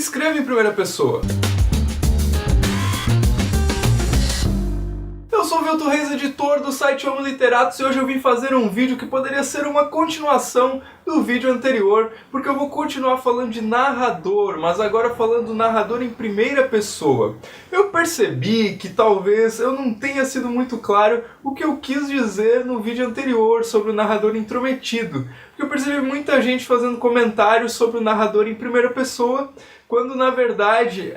escreva em primeira pessoa. Eu sou o Vilto Reis, editor do site Homo Literatus, e hoje eu vim fazer um vídeo que poderia ser uma continuação do vídeo anterior, porque eu vou continuar falando de narrador, mas agora falando do narrador em primeira pessoa. Eu percebi que talvez eu não tenha sido muito claro o que eu quis dizer no vídeo anterior sobre o narrador intrometido, porque eu percebi muita gente fazendo comentários sobre o narrador em primeira pessoa, quando na verdade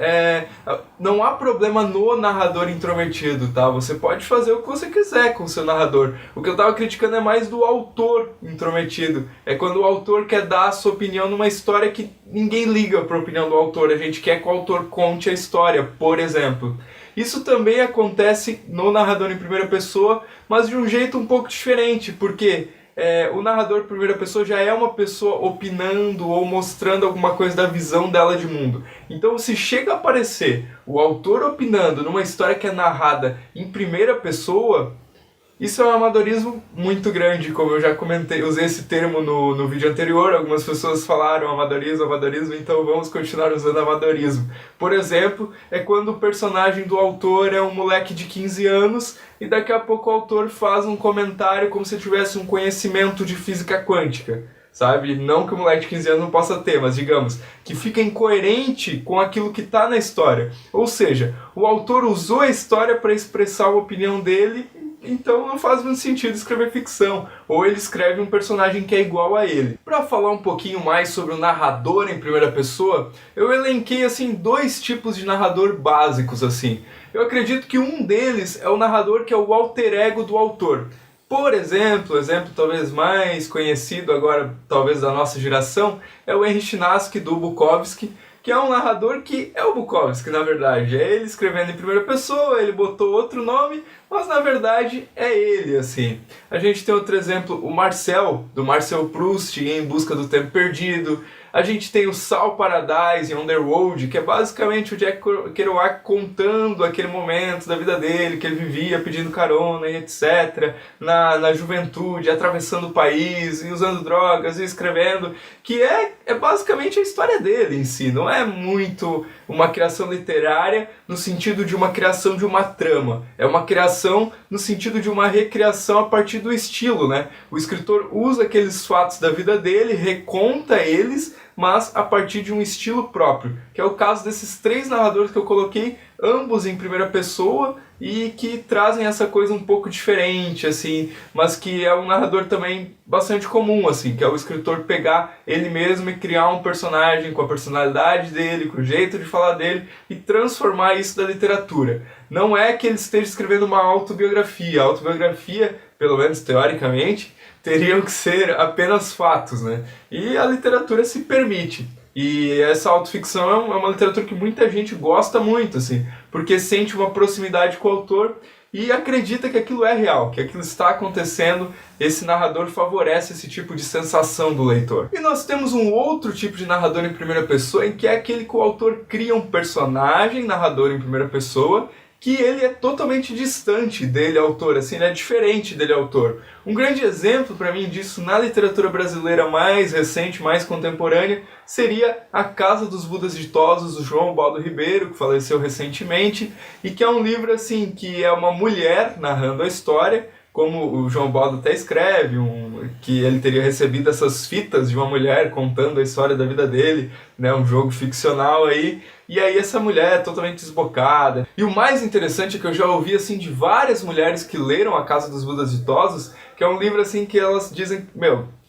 não há problema no narrador intrometido, tá? Você pode fazer o que você quiser com o seu narrador. O que eu tava criticando é mais do autor intrometido. É quando o autor quer dar a sua opinião numa história que ninguém liga para a opinião do autor. A gente quer que o autor conte a história, por exemplo. Isso também acontece no narrador em primeira pessoa, mas de um jeito um pouco diferente, porque o narrador em primeira pessoa já é uma pessoa opinando ou mostrando alguma coisa da visão dela de mundo. Então, se chega a aparecer o autor opinando numa história que é narrada em primeira pessoa, isso é um amadorismo muito grande, como eu já comentei, usei esse termo no vídeo anterior, algumas pessoas falaram amadorismo, então vamos continuar usando amadorismo. Por exemplo, é quando o personagem do autor é um moleque de 15 anos e daqui a pouco o autor faz um comentário como se tivesse um conhecimento de física quântica, sabe? Não que o moleque de 15 anos não possa ter, mas digamos, que fica incoerente com aquilo que está na história. Ou seja, o autor usou a história para expressar a opinião dele, então não faz muito sentido escrever ficção, ou ele escreve um personagem que é igual a ele. Para falar um pouquinho mais sobre o narrador em primeira pessoa, eu elenquei assim dois tipos de narrador básicos assim. Eu acredito que um deles é o narrador que é o alter ego do autor. Por exemplo, o exemplo talvez mais conhecido agora, talvez da nossa geração, é o Henry Chinaski do Bukowski, que é um narrador que é o Bukowski, na verdade. É ele escrevendo em primeira pessoa, ele botou outro nome, mas na verdade é ele, assim. A gente tem outro exemplo, o Marcel, do Marcel Proust, em Busca do Tempo Perdido. A gente tem o Saul Paradise, em Underworld, que é basicamente o Jack Kerouac contando aquele momento da vida dele, que ele vivia pedindo carona e etc. Na juventude, atravessando o país, e usando drogas, e escrevendo, que é basicamente a história dele em si. Não é muito uma criação literária no sentido de uma criação de uma trama. É uma criação no sentido de uma recriação a partir do estilo, né? O escritor usa aqueles fatos da vida dele, reconta eles, mas a partir de um estilo próprio, que é o caso desses três narradores que eu coloquei, ambos em primeira pessoa e que trazem essa coisa um pouco diferente, assim, mas que é um narrador também bastante comum, assim, que é o escritor pegar ele mesmo e criar um personagem com a personalidade dele, com o jeito de falar dele e transformar isso da literatura. Não é que ele esteja escrevendo uma autobiografia. A autobiografia, pelo menos teoricamente, teriam que ser apenas fatos, né? E a literatura se permite. E essa autoficção é uma literatura que muita gente gosta muito, assim, porque sente uma proximidade com o autor e acredita que aquilo é real, que aquilo está acontecendo. Esse narrador favorece esse tipo de sensação do leitor. E nós temos um outro tipo de narrador em primeira pessoa, em que é aquele que o autor cria um personagem narrador em primeira pessoa, que ele é totalmente distante dele, autor, assim, ele é diferente dele, autor. Um grande exemplo para mim disso na literatura brasileira mais recente, mais contemporânea, seria A Casa dos Budas Ditosos, do João Baldo Ribeiro, que faleceu recentemente, e que é um livro assim que é uma mulher narrando a história, como o João Baldo até escreve, que ele teria recebido essas fitas de uma mulher contando a história da vida dele, né, um jogo ficcional aí, e aí essa mulher é totalmente desbocada. E o mais interessante é que eu já ouvi assim de várias mulheres que leram A Casa dos Budas Ditosos, que é um livro assim que elas dizem,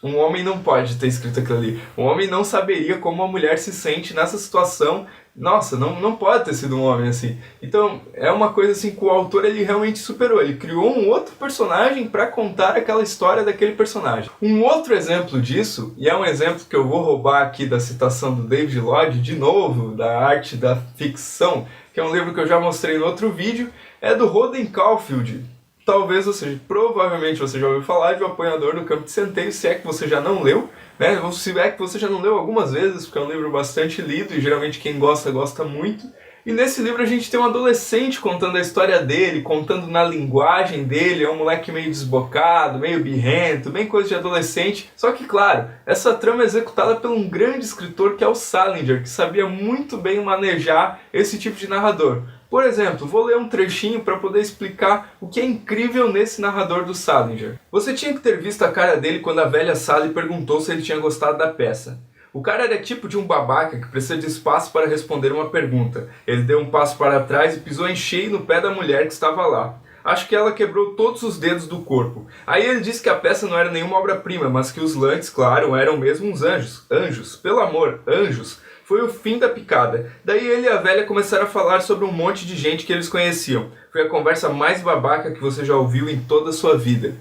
um homem não pode ter escrito aquilo ali. Um homem não saberia como uma mulher se sente nessa situação. Nossa, não pode ter sido um homem assim. Então, é uma coisa assim que o autor ele realmente superou. Ele criou um outro personagem para contar aquela história daquele personagem. Um outro exemplo disso, e é um exemplo que eu vou roubar aqui da citação do David Lodge, de novo, da arte da ficção, que é um livro que eu já mostrei no outro vídeo, é do Holden Caulfield. Talvez provavelmente você já ouviu falar de O Apanhador do Campo de Centeio, se é que você já não leu, né? Se é que você já não leu algumas vezes, porque é um livro bastante lido e geralmente quem gosta, gosta muito. E nesse livro a gente tem um adolescente contando a história dele, contando na linguagem dele, é um moleque meio desbocado, meio birrento, bem coisa de adolescente. Só que, claro, essa trama é executada por um grande escritor que é o Salinger, que sabia muito bem manejar esse tipo de narrador. Por exemplo, vou ler um trechinho para poder explicar o que é incrível nesse narrador do Salinger. Você tinha que ter visto a cara dele quando a velha Sally perguntou se ele tinha gostado da peça. O cara era tipo de um babaca que precisa de espaço para responder uma pergunta. Ele deu um passo para trás e pisou em cheio no pé da mulher que estava lá. Acho que ela quebrou todos os dedos do corpo. Aí ele disse que a peça não era nenhuma obra-prima, mas que os Lantes, claro, eram mesmo uns anjos. Anjos, pelo amor, anjos. Foi o fim da picada. Daí ele e a velha começaram a falar sobre um monte de gente que eles conheciam. Foi a conversa mais babaca que você já ouviu em toda a sua vida.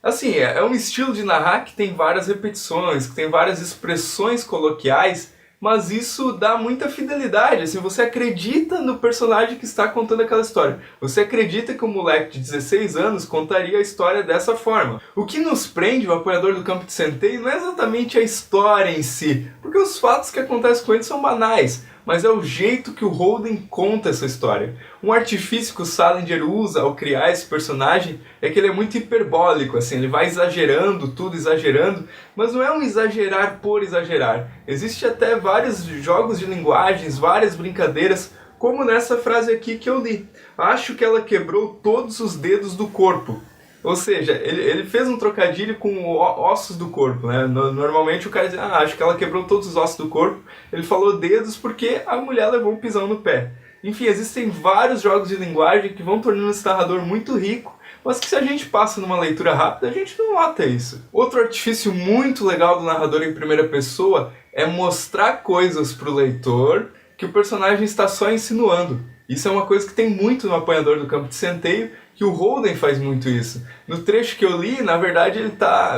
Assim, é um estilo de narrar que tem várias repetições, que tem várias expressões coloquiais, mas isso dá muita fidelidade, assim, você acredita no personagem que está contando aquela história. Você acredita que um moleque de 16 anos contaria a história dessa forma. O que nos prende, o apoiador do Campo de Centeio, não é exatamente a história em si, porque os fatos que acontecem com ele são banais, mas é o jeito que o Holden conta essa história. Um artifício que o Salinger usa ao criar esse personagem é que ele é muito hiperbólico, assim, ele vai exagerando, tudo exagerando, mas não é um exagerar por exagerar. Existe até vários jogos de linguagens, várias brincadeiras, como nessa frase aqui que eu li. Acho que ela quebrou todos os dedos do corpo. Ou seja, ele fez um trocadilho com ossos do corpo, né? Normalmente o cara diz, acho que ela quebrou todos os ossos do corpo. Ele falou dedos porque a mulher levou um pisão no pé. Enfim, existem vários jogos de linguagem que vão tornando esse narrador muito rico, mas que se a gente passa numa leitura rápida, a gente não nota isso. Outro artifício muito legal do narrador em primeira pessoa é mostrar coisas para o leitor que o personagem está só insinuando. Isso é uma coisa que tem muito no Apanhador do Campo de Centeio, que o Holden faz muito isso. No trecho que eu li, na verdade,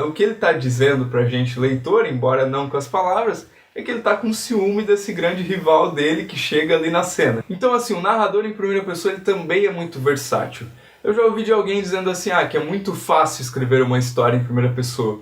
o que ele está dizendo pra gente, leitor, embora não com as palavras, é que ele está com ciúme desse grande rival dele que chega ali na cena. Então, assim, o narrador em primeira pessoa ele também é muito versátil. Eu já ouvi de alguém dizendo assim, que é muito fácil escrever uma história em primeira pessoa.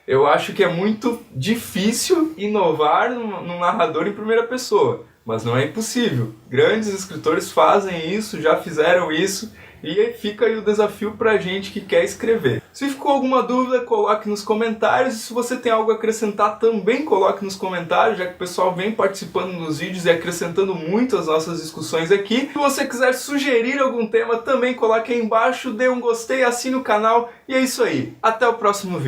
Eu acho que é muito difícil inovar num narrador em primeira pessoa, mas não é impossível. Grandes escritores fazem isso, já fizeram isso, e fica aí o desafio pra gente que quer escrever. Se ficou alguma dúvida, coloque nos comentários. E se você tem algo a acrescentar, também coloque nos comentários, já que o pessoal vem participando nos vídeos e acrescentando muito as nossas discussões aqui. Se você quiser sugerir algum tema, também coloque aí embaixo, dê um gostei, assine o canal. E é isso aí. Até o próximo vídeo.